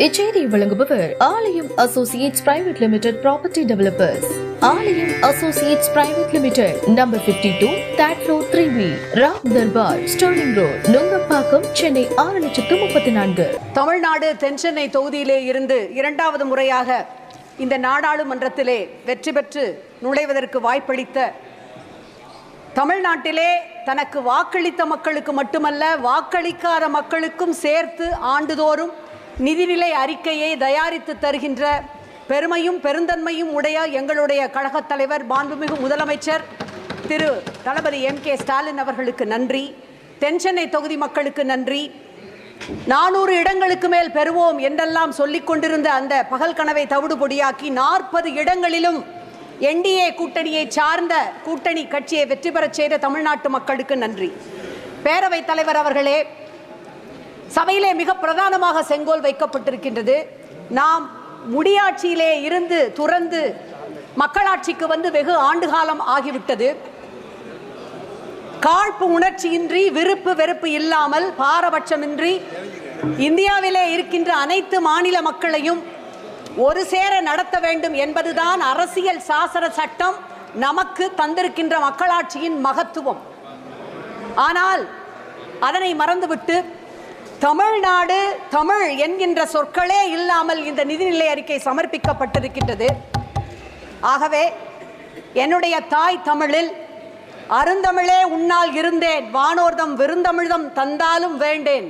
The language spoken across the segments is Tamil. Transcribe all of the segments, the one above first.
இச்செய்தியை வழங்குபவர் Aalayam associates private limited property developers. Aalayam associates private limited, number 52, third floor, 3B, Ram Darbar, Sterling road, Nungambakkam, Chennai 6,34,000. Tamil Nadu தென்சென்னை தொகுதியிலே இருந்து இரண்டாவது முறையாக இந்த நாடாளுமன்றத்திலே வெற்றி பெற்று நுழைவதற்கு வாய்ப்பளித்த, தமிழ்நாட்டிலே தனக்கு வாக்களித்த மக்களுக்கு மட்டுமல்ல, வாக்களிக்காத மக்களுக்கும் சேர்த்து ஆண்டுதோறும் நிதிநிலை அறிக்கையை தயாரித்து தருகின்ற பெருமையும் பெருந்தன்மையும் உடைய எங்களுடைய கழகத் தலைவர் மாண்புமிகு முதலமைச்சர் திரு தளபதி M.K. ஸ்டாலின் அவர்களுக்கு நன்றி. தென்சென்னை தொகுதி மக்களுக்கு நன்றி. 400 இடங்களுக்கு மேல் பெறுவோம் என்றெல்லாம் சொல்லிக் கொண்டிருந்த அந்த பகல் கனவை தவிடுபொடியாக்கி 40 இடங்களிலும் NDA கூட்டணியை சார்ந்த கூட்டணி கட்சியை வெற்றி பெறச் செய்த தமிழ்நாட்டு மக்களுக்கு நன்றி. பேரவைத் தலைவர் அவர்களே, சபையிலே மிக பிரதானமாக செங்கோல் வைக்கப்பட்டிருக்கின்றது. நாம் முடியாட்சியிலே இருந்து துறந்து மக்களாட்சிக்கு வந்து வெகு ஆண்டுகாலம் ஆகிவிட்டது. காழ்ப்பு உணர்ச்சியின்றி, விருப்பு வெறுப்பு இல்லாமல், பாரபட்சமின்றி இந்தியாவிலே இருக்கின்ற அனைத்து மாநில மக்களையும் ஒரு சேர நடத்த வேண்டும் என்பதுதான் அரசியல் சாசன சட்டம் நமக்கு தந்திருக்கின்ற மக்களாட்சியின் மகத்துவம். ஆனால் அதனை மறந்துவிட்டு தமிழ்நாடு, தமிழ் என்கின்ற சொற்களே இல்லாமல் இந்த நிதிநிலை அறிக்கை சமர்ப்பிக்கப்பட்டிருக்கின்றது. ஆகவே என்னுடைய தாய் தமிழில் அருந்தமிழே உன்னால் இருந்தேன், வானோர்தம் விருந்தமிழ்தம் தந்தாலும் வேண்டேன்.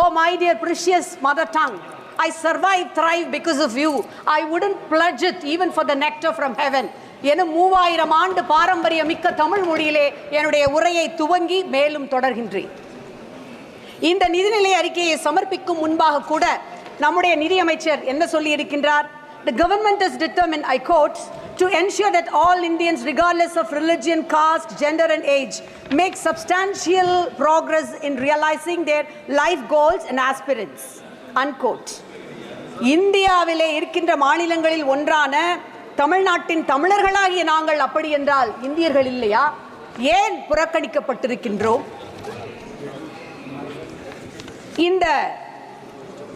Oh my dear precious mother tongue, I survive, thrive because of you. I wouldn't pledge it even for the nectar from heaven. எனும் 3000 ஆண்டு பாரம்பரிய மிக்க தமிழ் மொழியிலே என்னுடைய உரையை துவங்கி மேலும் தொடர்கின்றேன். இந்த நிதிநிலை அறிக்கையை சமர்ப்பிக்கும் முன்பாக கூட நம்முடைய நிதியமைச்சர் என்ன சொல்லி இருக்கின்றார்? The government is determined, I quote, to ensure that all Indians, regardless of religion, caste, gender and age, make substantial progress in realizing their life goals and aspirations, unquote. இந்தியாவிலே இருக்கின்ற மாநிலங்களில் ஒன்றான தமிழ்நாட்டின் தமிழர்களாகிய நாங்கள் அப்படி என்றால் இந்தியர்கள் இல்லையா? ஏன் புறக்கணிக்கப்பட்டிருக்கின்றோம்? இந்த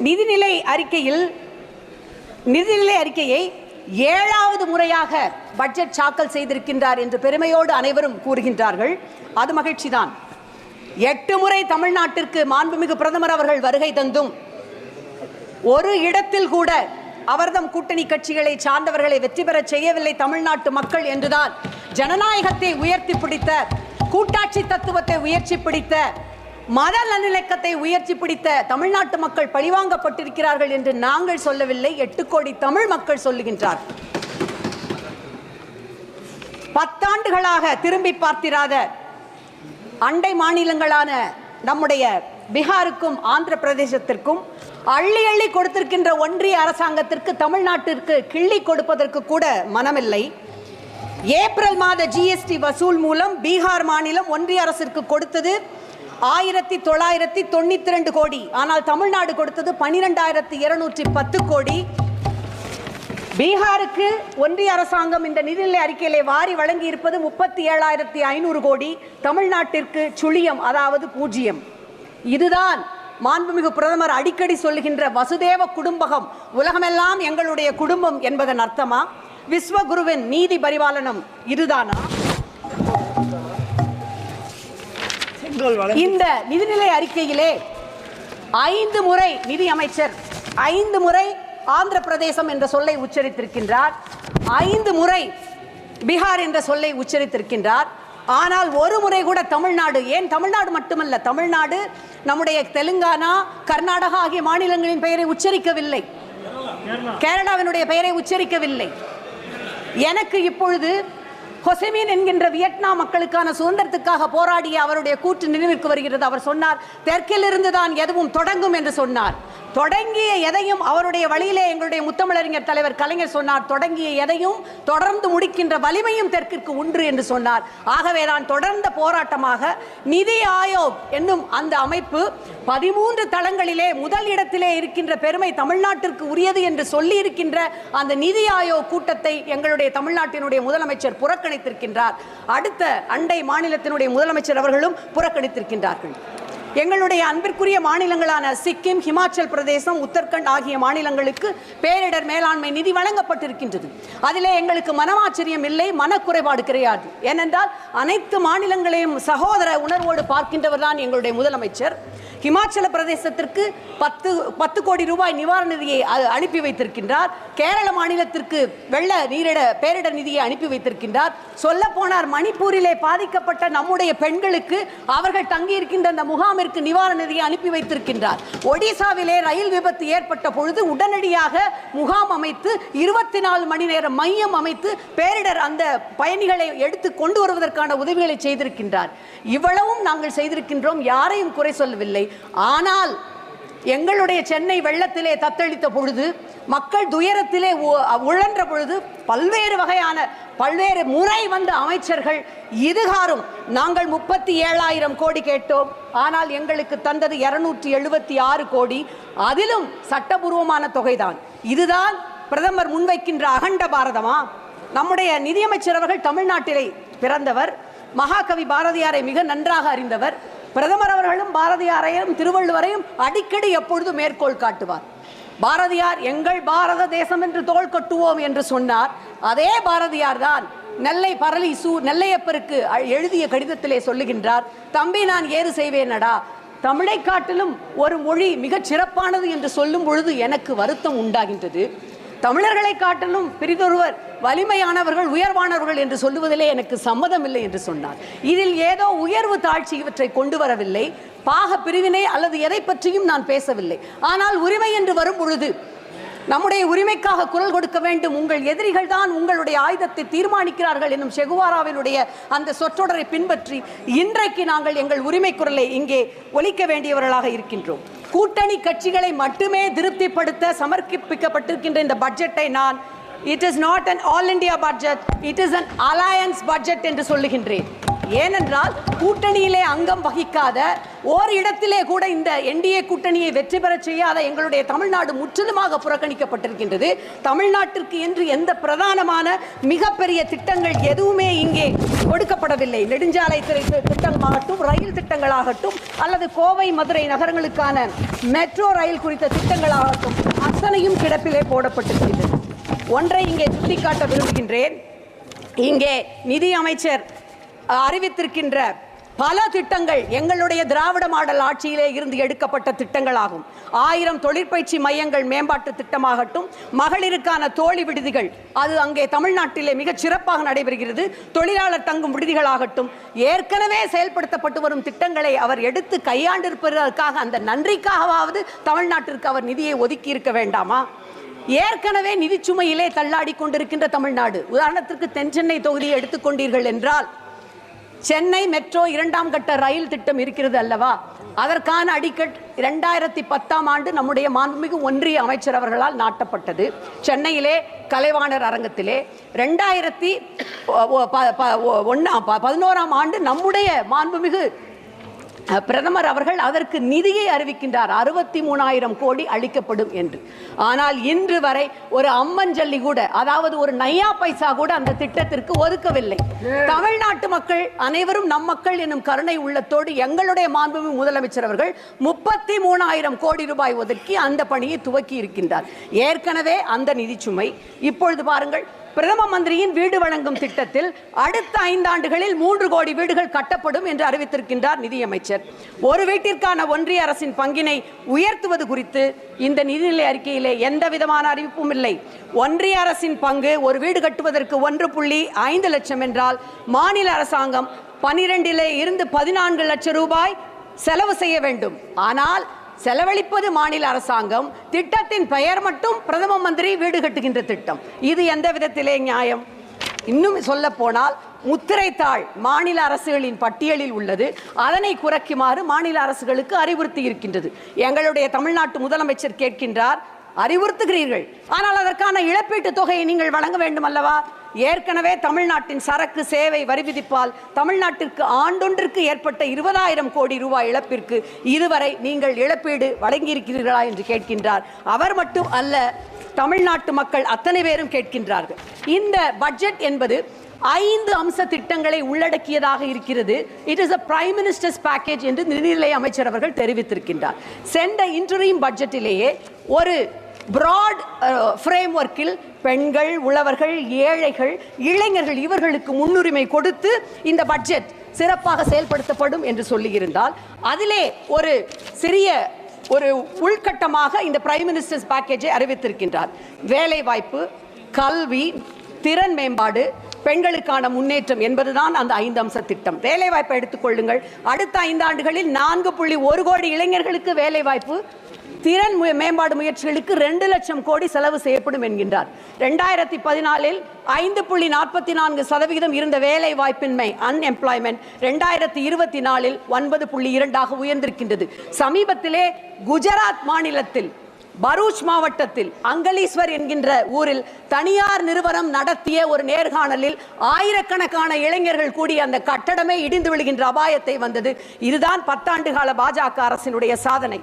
நிதிநிலை அறிக்கையை 7வது முறையாக பட்ஜெட் தாக்கல் செய்திருக்கின்றார் என்று பெருமையோடு அனைவரும் கூறுகின்றார்கள். அது மகிழ்ச்சிதான். 8 முறை தமிழ்நாட்டிற்கு மாண்புமிகு பிரதமர் அவர்கள் வருகை தந்தும் ஒரு இடத்தில் கூட அவர்தம் கூட்டணி கட்சிகளை சார்ந்தவர்களை வெற்றி பெற செய்யவில்லை தமிழ்நாட்டு மக்கள் என்றுதான் ஜனநாயகத்தை உயர்த்தி பிடித்த, கூட்டாட்சி தத்துவத்தை உயர்த்தி பிடித்த, மத நல்லிணக்கத்தை உயர்த்தி பிடித்த தமிழ்நாட்டு மக்கள் பழிவாங்கப்பட்டிருக்கிறார்கள் என்று நாங்கள் சொல்லவில்லை, 8 கோடி தமிழ் மக்கள் சொல்லுகின்றார். 10 ஆண்டுகளாக திரும்பி பார்த்திராத அண்டை மாநிலங்களான நம்முடைய பீகாருக்கும் ஆந்திர பிரதேசத்திற்கும் அள்ளி அள்ளி கொடுத்திருக்கின்ற ஒன்றிய அரசாங்கத்திற்கு தமிழ்நாட்டிற்கு கிள்ளி கொடுப்பதற்கு கூட மனமில்லை. ஏப்ரல் மாத GST வசூல் மூலம் பீகார் மாநிலம் ஒன்றிய அரசிற்கு கொடுத்தது 1992 கோடி. ஆனால் தமிழ்நாடு கொடுத்தது 12,210 கோடி. பீகாருக்கு ஒன்றிய அரசாங்கம் இந்த நிதிநிலை அறிக்கையிலே வாரி வழங்கி இருப்பது 37,500 கோடி. தமிழ்நாட்டிற்கு சுழியம், அதாவது 0. இதுதான் மாண்புமிகு பிரதமர் அடிக்கடி சொல்லுகின்ற வசுதேவ குடும்பகம், உலகமெல்லாம் எங்களுடைய குடும்பம் என்பதன் அர்த்தமா? விஸ்வகுருவின் நீதி பரிபாலனம் இதுதானா? இந்த நிதிநிலை அறிக்கையிலே 5 முறை நிதி அமைச்சர் 5 முறை ஆந்திர பிரதேசம் என்ற சொல்லை உச்சரித்திருக்கின்றார், 5 முறை பீகார் என்ற சொல்லை உச்சரித்திருக்கின்றார். ஆனால் ஒரு முறை கூட தமிழ்நாடு, ஏன் தமிழ்நாடு மட்டுமல்ல, தமிழ்நாடு, நம்முடைய தெலுங்கானா, கர்நாடகா ஆகிய மாநிலங்களின் பெயரை உச்சரிக்கவில்லை, கேரளாவினுடைய பெயரை உச்சரிக்கவில்லை. எனக்கு இப்பொழுது ஹொசெமின் என்கின்ற வியட்நாம் மக்களுக்கான சுதந்திரத்துக்காக போராடிய அவருடைய கூற்று நினைவிற்கு வருகிறது. அவர் சொன்னார், தெற்கில் இருந்துதான் எதுவும் தொடங்கும் என்று சொன்னார். தொடங்கிய எதையும் அவருடைய வழியிலே எங்களுடைய முத்தமிழறிஞர் தலைவர் கலைஞர் சொன்னார், தொடங்கிய எதையும் தொடர்ந்து முடிக்கின்ற வலிமையும் தெற்கிற்கு உண்டு என்று சொன்னார். ஆகவே தான் தொடர்ந்த போராட்டமாக நிதி ஆயோக் என்னும் அந்த அமைப்பு 13 தளங்களிலே முதல் இடத்திலே இருக்கின்ற பெருமை தமிழ்நாட்டிற்கு உரியது என்று சொல்லி இருக்கின்ற அந்த நிதி ஆயோக் கூட்டத்தை எங்களுடைய தமிழ்நாட்டினுடைய முதலமைச்சர் புறக்கணித்திருக்கின்றார். அடுத்த அண்டை மாநிலத்தினுடைய முதலமைச்சர் அவர்களும் புறக்கணித்திருக்கின்றார்கள். எங்களுடைய அன்பிற்குரிய மாநிலங்களான சிக்கிம், ஹிமாச்சல் பிரதேசம், உத்தரகண்ட் ஆகிய மாநிலங்களுக்கு பேரிடர் மேலாண்மை நிதி வழங்கப்பட்டிருக்கின்றது. அதிலே எங்களுக்கு மனமாச்சரியம் இல்லை, மனக்குறைபாடு கிடையாது. ஏனென்றால் அனைத்து மாநிலங்களையும் சகோதர உணர்வோடு பார்க்கின்றவர் தான் எங்களுடைய முதலமைச்சர். ஹிமாச்சல பிரதேசத்திற்கு 10 கோடி ரூபாய் நிவாரண நிதியை அனுப்பி வைத்திருக்கின்றார். கேரள மாநிலத்திற்கு வெள்ள பேரிடர் நிதியை அனுப்பி வைத்திருக்கின்றார். சொல்ல போனார், மணிப்பூரிலே பாதிக்கப்பட்ட நம்முடைய பெண்களுக்கு அவர்கள் தங்கியிருக்கின்ற அந்த முகாமிற்கு நிவாரண நிதியை அனுப்பி வைத்திருக்கின்றார். ஒடிசாவிலே ரயில் விபத்து ஏற்பட்ட பொழுது உடனடியாக முகாம் அமைத்து 24 மணி நேரம் மையம் அமைத்து பேரிடர் அந்த பயணிகளை எடுத்து கொண்டு வருவதற்கான உதவிகளை செய்திருக்கின்றார். இவ்வளவும் நாங்கள் செய்திருக்கின்றோம், யாரையும் குறை சொல்லவில்லை. ஆனால் எங்களுடைய சென்னை வெள்ளத்திலே தத்தளித்த பொழுது, மக்கள் துயரத்திலே உழன்ற பொழுது பல்வேறு முறை வந்த அமைச்சர்கள் இதுகாரும் நாங்கள் 37,000 கோடி கேட்டோம், ஆனால் எங்களுக்கு தந்தது 276 கோடி, அதிலும் சட்டபூர்வமான தொகைதான். இதுதான் பிரதமர் முன்வைக்கின்ற அகண்ட பாரதமா? நம்முடைய நிதியமைச்சர் அவர்கள் தமிழ்நாட்டிலே பிறந்தவர், மகாகவி பாரதியாரை மிக நன்றாக அறிந்தவர். பிரதமர் அவர்களும் பாரதியாரையும் திருவள்ளுவரையும் அடிக்கடி எப்பொழுதும் மேற்கோள் காட்டுவார். பாரதியார் எங்கள் பாரத தேசம் என்று தோள் கட்டுவோம் என்று சொன்னார். அதே பாரதியார் தான் நெல்லை பரளி நெல்லையப்பருக்கு எழுதிய கடிதத்திலே சொல்லுகின்றார், தம்பி நான் ஏறு செய்வேனடா, தமிழை காட்டிலும் ஒரு மொழி மிகச் சிறப்பானது என்று சொல்லும் பொழுது எனக்கு வருத்தம் உண்டாகின்றது. தமிழர்களை காட்டிலும் பிரிதொருவர் வலிமையானவர்கள், உயர்வானவர்கள் என்று சொல்லுவதிலே எனக்கு சம்மதம் இல்லை என்று சொன்னார். இதில் ஏதோ உயர்வு தாழ்ச்சி இவற்றை கொண்டு வரவில்லை, பாக பிரிவினை அல்லது எதை பற்றியும் நான் பேசவில்லை. ஆனால் உரிமை என்று வரும் பொழுது நம்முடைய உரிமைக்காக குரல் கொடுக்க வேண்டும். உங்கள் எதிரிகள் தான் உங்களுடைய ஆயுதத்தை தீர்மானிக்கிறார்கள் என்னும் செகுவாராவினுடைய அந்த சொற்றொடரை பின்பற்றி இன்றைக்கு நாங்கள் எங்கள் உரிமை குரலை இங்கே ஒலிக்க வேண்டியவர்களாக இருக்கின்றோம். கூட்டணி கட்சிகளை மட்டுமே திருப்திப்படுத்த சமர்ப்பிக்கப்பட்டிருக்கின்ற இந்த பட்ஜெட்டை நான் it is not an all India budget, it is an alliance budget என்று சொல்லுகின்றேன். ஏனென்றால் கூட்டணியிலே அங்கம் வகிக்காத, ஓர் இடத்திலே கூட இந்த என்டிஏ கூட்டணியை வெற்றி பெற செய்யாத எங்களுடைய தமிழ்நாடு முற்றிலுமாக புறக்கணிக்கப்பட்டிருக்கின்றது. தமிழ்நாட்டிற்கு என்று எந்த பிரதானமான மிகப்பெரிய திட்டங்கள் எதுவுமே இங்கே கொடுக்கப்படவில்லை. நெடுஞ்சாலை திட்டமாகட்டும், ரயில் திட்டங்களாகட்டும், அல்லது கோவை மதுரை நகரங்களுக்கான மெட்ரோ ரயில் குறித்த திட்டங்களாகட்டும், அத்தனையும் கிடப்பிலே போடப்பட்டிருக்கின்றது. ஒன்றை இங்கே சுட்டிக்காட்ட விரும்புகின்றேன். இங்கே நிதி அமைச்சர் அறிவித்திருக்கின்ற பல திட்டங்கள் எங்களுடைய திராவிட மாடல் ஆட்சியிலே இருந்து எடுக்கப்பட்ட திட்டங்களாகும். 1000 தொழிற்பயிற்சி மையங்கள் மேம்பாட்டு திட்டமாகட்டும், மகளிருக்கான தோழி விடுதிகள், அது அங்கே தமிழ்நாட்டிலே மிகச் சிறப்பாக நடைபெறுகிறது. தொழிலாளர் தங்கும் விடுதிகளாகட்டும், ஏற்கனவே செயல்படுத்தப்பட்டு வரும் திட்டங்களை அவர் எடுத்து கையாண்டிருப்பதற்காக அந்த நன்றிக்காகவாவது தமிழ்நாட்டிற்கு அவர் நிதியை ஒதுக்கி இருக்க வேண்டாமா? ஏற்கனவே நிதிச்சுமையிலே தள்ளாடி கொண்டிருக்கின்ற தமிழ்நாடு, உதாரணத்திற்கு தென் சென்னை தொகுதியை எடுத்துக்கொண்டீர்கள் என்றால், சென்னை மெட்ரோ 2ஆம் கட்ட ரயில் திட்டம் இருக்கிறது அல்லவா? அதற்கான அடிக்கட் 2010ஆம் ஆண்டு நம்முடைய மாண்புமிகு ஒன்றிய அமைச்சர் அவர்களால் நாட்டப்பட்டது. சென்னையிலே கலைவாணர் அரங்கத்திலே 2011ஆம் ஆண்டு நம்முடைய மாண்புமிகு பிரதமர் அவர்கள் அதற்கு நிதியை அறிவிக்கின்றார், 63,000 கோடி அளிக்கப்படும் என்று. ஆனால் இன்று வரை ஒரு அம்மஞ்சல்லி கூட, அதாவது ஒரு நையா பைசா கூட அந்த திட்டத்திற்கு ஒதுக்கவில்லை. தமிழ்நாட்டு மக்கள் அனைவரும் நம் மக்கள் என்னும் கருணை உள்ளத்தோடு எங்களுடைய மாண்புமிகு முதலமைச்சர் அவர்கள் 33,000 கோடி ரூபாய் ஒதுக்கி அந்த பணியை துவக்கி இருக்கின்றார். ஏற்கனவே அந்த நிதிச்சுமை, இப்பொழுது பாருங்கள், பிரதம மந்திரியின் வீடு வழங்கும் திட்டத்தில் அடுத்த 5 ஆண்டுகளில் 3 கோடி வீடுகள் கட்டப்படும் என்று அறிவித்திருக்கின்றார் நிதியமைச்சர். ஒரு வீட்டிற்கான ஒன்றிய அரசின் பங்கினை உயர்த்துவது குறித்து இந்த நிதிநிலை அறிக்கையிலே எந்த விதமான அறிவிப்பும் இல்லை. ஒன்றிய அரசின் பங்கு ஒரு வீடு கட்டுவதற்கு 1.5 லட்சம் என்றால் மாநில அரசாங்கம் 12 இருந்து 14 லட்சம் ரூபாய் செலவு செய்ய வேண்டும். ஆனால் செலவழிப்பது மாநில அரசாங்கம், திட்டத்தின் பெயர் மட்டும் பிரதம மந்திரி வீடு கட்டுகின்ற திட்டம். இது எந்த விதத்திலே நியாயம்? இன்னும் சொல்ல போனால் முத்திரைத்தாள் மாநில அரசுகளின் பட்டியலில் உள்ளது, அதனை குறைக்குமாறு மாநில அரசுகளுக்கு அறிவுறுத்தி இருக்கின்றது. எங்களுடைய தமிழ்நாட்டு முதலமைச்சர் கேட்கின்றார், அறிவுறுத்துகிறீர்கள், ஆனால் அதற்கான இழப்பீட்டு தொகையை நீங்கள் வழங்க வேண்டும் அல்லவா? ஏற்கனவே தமிழ்நாட்டின் சரக்கு சேவை வரி விதிப்பால் தமிழ்நாட்டிற்கு ஆண்டொன்றிற்கு ஏற்பட்ட 20,000 கோடி ரூபாய் இழப்பிற்கு இதுவரை நீங்கள் இழப்பீடு வழங்கியிருக்கிறீர்களா என்று கேட்கின்றார். அவர் மட்டும் அல்ல, தமிழ்நாட்டு மக்கள் அத்தனை பேரும் கேட்கின்றார்கள். இந்த பட்ஜெட் என்பது 5 அம்ச திட்டங்களை உள்ளடக்கியதாக இருக்கிறது. It is a prime minister's package என்று நிதிநிலை அமைச்சர் அவர்கள் தெரிவித்திருக்கின்றார். சென்ற இன்டரிம் பட்ஜெட்டிலேயே ஒரு பிராட் ஃப்ரேம்வொர்க்கில் பெண்கள், உழவர்கள், ஏழைகள், இளைஞர்கள் இவர்களுக்கு முன்னுரிமை கொடுத்து இந்த பட்ஜெட் சிறப்பாக செயல்படுத்தப்படும் என்று சொல்லியிருந்தால் அதிலே ஒரு சிறிய ஒரு உள்கட்டமாக இந்த பிரைம் மினிஸ்டர்ஸ் பேக்கேஜை அறிவித்திருக்கின்றார். வேலை வாய்ப்பு, கல்வி, திறன் மேம்பாடு, பெண்களுக்கான முன்னேற்றம் என்பதுதான் அந்த 5 அம்ச திட்டம். வேலை வாய்ப்பை எடுத்துக்கொள்ளுங்கள். அடுத்த 5 ஆண்டுகளில் 4.1 கோடி இளைஞர்களுக்கு வேலை வாய்ப்பு, திறன் மேம்பாடு முயற்சிகளுக்கு 2 லட்சம் கோடி செலவு செய்யப்படும் என்கின்றார். 2014 5.44% இருந்த வேலை வாய்ப்பின்மை அன்எம்ப்ளாய்மெண்ட் 2024 9.2 உயர்ந்திருக்கின்றது. சமீபத்திலே குஜராத் மாநிலத்தில் பரூச் மாவட்டத்தில் அங்கலீஸ்வர் என்கின்ற ஊரில் தனியார் நிறுவனம் நடத்திய ஒரு நேர்காணலில் ஆயிரக்கணக்கான இளைஞர்கள் கூடி அந்த கட்டடமே இடிந்து விழுகின்ற அபாயத்தை வந்தது. இதுதான் 10 ஆண்டு கால பாஜக அரசினுடைய சாதனை.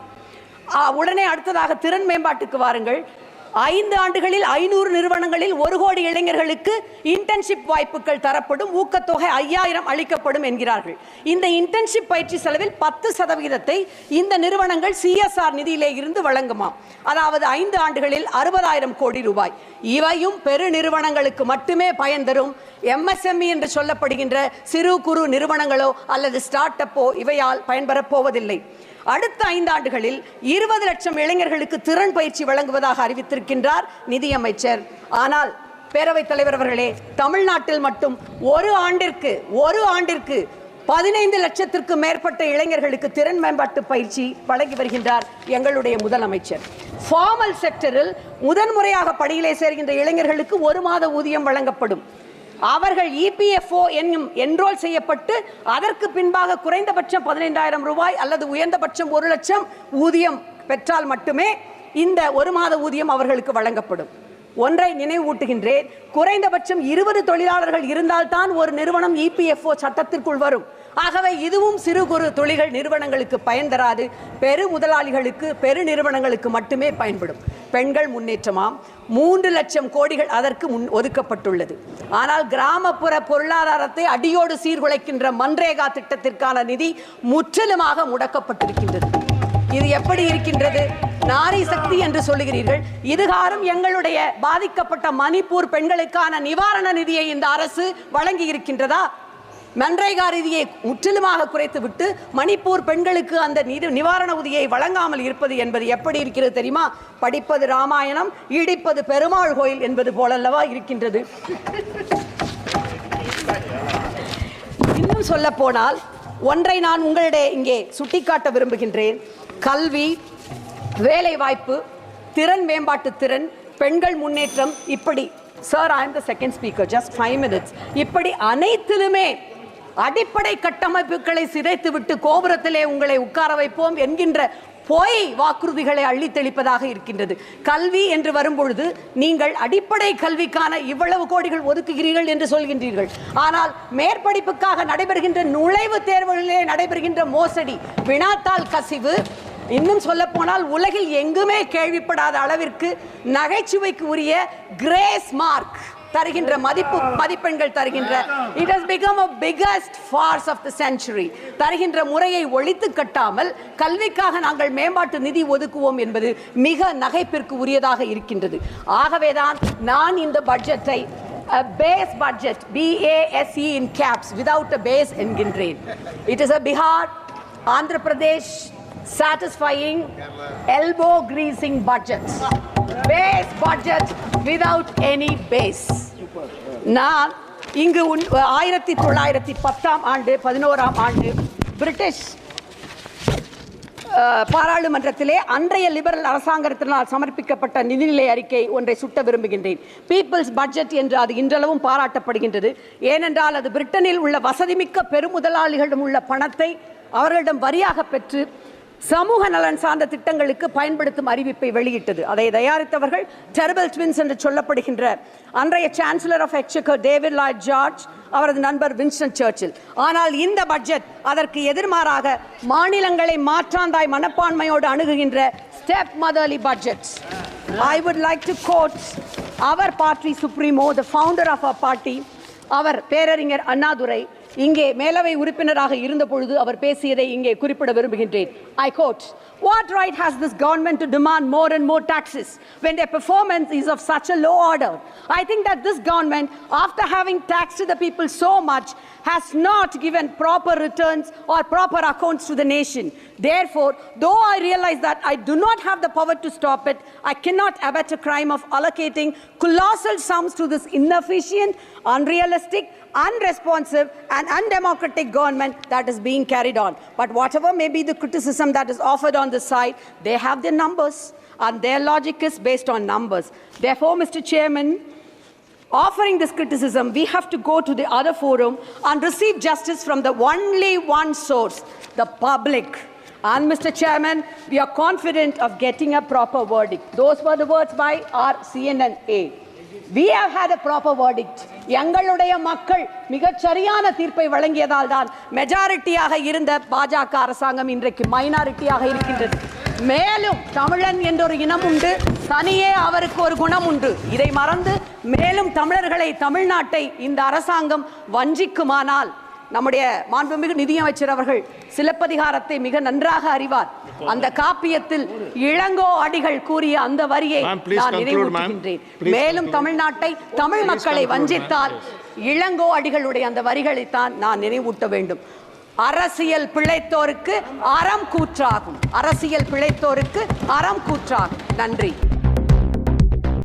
உடனே அடுத்ததாக திறன் மேம்பாட்டுக்கு வாருங்கள். 5 ஆண்டுகளில் 500 நிறுவனங்களில் 1 கோடி இளைஞர்களுக்கு இன்டர்ன்ஷிப் வாய்ப்புகள் தரப்படும், ஊக்கத்தொகை 5000 அளிக்கப்படும் என்கிறார்கள். இந்த இன்டர்ன்ஷிப் பயிற்சி செலவில் 10% இந்த நிறுவனங்கள் CSR நிதியிலே இருந்து வழங்குமாம். அதாவது 5 ஆண்டுகளில் 60,000 கோடி ரூபாய். இவையும் பெரு நிறுவனங்களுக்கு மட்டுமே பயன் தரும். MSME என்று சொல்லப்படுகின்ற சிறு குறு நிறுவனங்களோ அல்லது ஸ்டார்ட் அப்போ இவையால் பயன்பெறப் போவதில்லை. அடுத்த 5 ஆண்டுகளில் 20 லட்சம் இளைஞர்களுக்கு திறன் பயிற்சி வழங்குவதாக அறிவித்திருக்கின்றார் நிதியமைச்சர். ஆனால் பேரவைத் தலைவர் அவர்களே, தமிழ்நாட்டில் மட்டும் ஒரு ஆண்டிற்கு 15 லட்சத்திற்கு மேற்பட்ட இளைஞர்களுக்கு திறன் மேம்பாட்டு பயிற்சி வழங்கி வருகின்றார் எங்களுடைய முதலமைச்சர். ஃபார்மல் செக்டரில் முதன்முறையாக பணியிலே சேர்கின்ற இளைஞர்களுக்கு 1 மாத ஊதியம் வழங்கப்படும். அவர்கள் EPFO என்ரோல் செய்யப்பட்டு அதற்கு பின்பாக குறைந்தபட்சம் 15,000 ரூபாய் அல்லது உயர்ந்தபட்சம் 1 லட்சம் ஊதியம் பெற்றால் மட்டுமே இந்த 1 மாத ஊதியம் அவர்களுக்கு வழங்கப்படும். ஒன்றை நினைவூட்டுகின்றேன், குறைந்தபட்சம் 20 தொழிலாளர்கள் இருந்தால்தான் ஒரு நிறுவனம் EPFO சட்டத்திற்குள் வரும். ஆகவே இதுவும் சிறு குறு தொழில்கள் நிறுவனங்களுக்கு பயன் தராது, பெரு முதலாளிகளுக்கு, பெரு நிறுவனங்களுக்கு மட்டுமே பயன்படும். பெண்கள் முன்னேற்றமாம் 3 லட்சம் கோடிகள் அதற்கு ஒதுக்கப்பட்டுள்ளது. ஆனால் கிராமப்புற பொருளாதாரத்தை அடியோடு சீர்குலைக்கின்ற மன்ரேகா திட்டத்திற்கான நிதி முற்றிலுமாக முடக்கப்பட்டிருக்கின்றது. இது எப்படி இருக்கின்றது? நாரி சக்தி என்று சொல்லுகிறீர்கள். இதுகாரும் எங்களுடைய பாதிக்கப்பட்ட மணிப்பூர் பெண்களுக்கான நிவாரண நிதியை இந்த அரசு வழங்கி இருக்கின்றதா? மன்ரேகா நிதியை முற்றிலுமாக குறைத்துவிட்டு மணிப்பூர் பெண்களுக்கு அந்த நிவாரண உதவியை வழங்காமல் இருப்பது என்பது எப்படி இருக்கிறது தெரியுமா? படிப்பது ராமாயணம், இடிப்பது பெருமாள் கோயில் என்பது போலல்லவா இருக்கின்றது. இன்னும் சொல்ல போனால் ஒன்றை நான் உங்களிடையே இங்கே சுட்டிக்காட்ட விரும்புகின்றேன். கல்வி, வேலை வாய்ப்பு, திறன் மேம்பாட்டு திறன், பெண்கள் முன்னேற்றம், இப்படி sir I am the second speaker, just 5 minutes. இப்படி அனைத்திலுமே அடிப்படை கட்டமைப்புகளை சிதைத்துவிட்டு கோபுரத்திலே உங்களை உட்கார வைப்போம் என்கின்ற பொய் வாக்குறுதிகளை அள்ளி தெளிப்பதாக இருக்கின்றது. கல்வி என்று வரும்பொழுது நீங்கள் அடிப்படை கல்விக்கான இவ்வளவு கோடிகள் ஒதுக்குகிறீர்கள் என்று சொல்கின்றீர்கள். ஆனால் மேற்படிப்புக்காக நடைபெறுகின்ற நுழைவுத் தேர்வுகளிலே நடைபெறுகின்ற மோசடி, வினாத்தாள் கசிவு, இன்னும் சொல்ல போனால் உலகில் எங்குமே கேள்விப்படாத அளவிற்கு நகைச்சுவைக்கு உரிய கிரேஸ் மார்க் தருகின்ற மதிப்பெண்கள் தருகின்ற it has become a biggest farce of the century தருகின்ற முறையை ஒழித்து கட்டாமல் கல்விக்காக நாங்கள் மேம்பாட்டு நிதி ஒதுக்குவோம் என்பது மிக நகைப்பிற்கு உரியதாக இருக்கின்றது. ஆகவேதான் நான் இந்த பட்ஜெட்டை a base budget, BASE in caps, without a base என்கின்றேன். It is a Bihar, Andhra Pradesh satisfying elbow greasing budget, base budget without any base. நான் இங்கு 1910ஆம் ஆண்டு 11ஆம் ஆண்டு பிரிட்டிஷ் பாராளுமன்றத்திலே அன்றைய லிபரல் அரசாங்கத்தினால் சமர்ப்பிக்கப்பட்ட நிதிநிலை அறிக்கை ஒன்றை சுட்ட விரும்புகின்றேன். பீப்பிள்ஸ் பட்ஜெட் என்று அது இன்றளவும் பாராட்டப்படுகின்றது. ஏனென்றால் அது பிரிட்டனில் உள்ள வசதிமிக்க பெருமுதலாளிகளிடம் உள்ள பணத்தை அவர்களிடம் வரியாக பெற்று சமூக நலன் சார்ந்த திட்டங்களுக்கு பயன்படுத்தும் அறிவிப்பை வெளியிட்டது. அதை தயாரித்தவர்கள் டெரிபிள் ட்வின்ஸ் என்று சொல்லப்படுகின்ற அன்றைய chancellor of exchequer David Lloyd George, அவரது நண்பர் வின்ஸ்டன் சர்ச்சில். ஆனால் இந்த பட்ஜெட் அதற்கு எதிர்மாறாக மாநிலங்களை மாற்றாந்தாய் மனப்பான்மையோடு அணுகுகின்ற step motherly budget. I would like to quote our party supremo, the founder of our party, அவர் பேரறிஞர் அண்ணாதுரை இங்கே மேலவை உறுப்பினராக இருந்த பொழுது அவர் பேசியதை இங்கே குறிப்பிட விரும்புகின்றேன். I quote, "What right has this government to demand more and more taxes when their performance is of such a low order? I think that this government, after having taxed the people so much, has not given proper returns or proper accounts to the nation. Therefore, though I realize that I do not have the power to stop it, I cannot abet a crime of allocating colossal sums to this inefficient, unrealistic, unresponsive and undemocratic government that is being carried on. But whatever may be the criticism that is offered on this side, they have their numbers and their logic is based on numbers. Therefore, Mr. Chairman, offering this criticism, we have to go to the other forum and receive justice from the only one source, the public. And Mr. Chairman, we are confident of getting a proper verdict." Those were the words by our CNN-A. We have had a proper verdict. எங்களுடைய மக்கள் மிகச் சரியான தீர்ப்பை வழங்கியதால் தான் மெஜாரிட்டியாக இருந்த பாஜக அரசாங்கம் இன்றைக்கு மைனாரிட்டியாக இருக்கின்றது. மேலும் தமிழன் என்ற ஒரு இனம் உண்டு, தனியே அவருக்கு ஒரு குணம் உண்டு. இதை மறந்து மேலும் தமிழர்களை, தமிழ்நாட்டை இந்த அரசாங்கம் வஞ்சிக்குமானால் நம்முடைய மாண்புமிகு நிதியமைச்சர் அவர்கள் சிலப்பதிகாரத்தை மிக நன்றாக அறிவார். அந்த காப்பியத்தில் இளங்கோ அடிகள் கூறிய அந்த வரியை நான் நினைவூட்டுகின்றேன். மேலும் தமிழ்நாட்டை, தமிழ் மக்களை வஞ்சித்தால் இளங்கோ அடிகளுடைய அந்த வரிகளைத்தான் நான் நினைவூட்ட வேண்டும். அரசியல் பிழைத்தோருக்கு அறம் கூற்றாகும். அரசியல் பிழைத்தோருக்கு அறம் கூற்றாகும். நன்றி.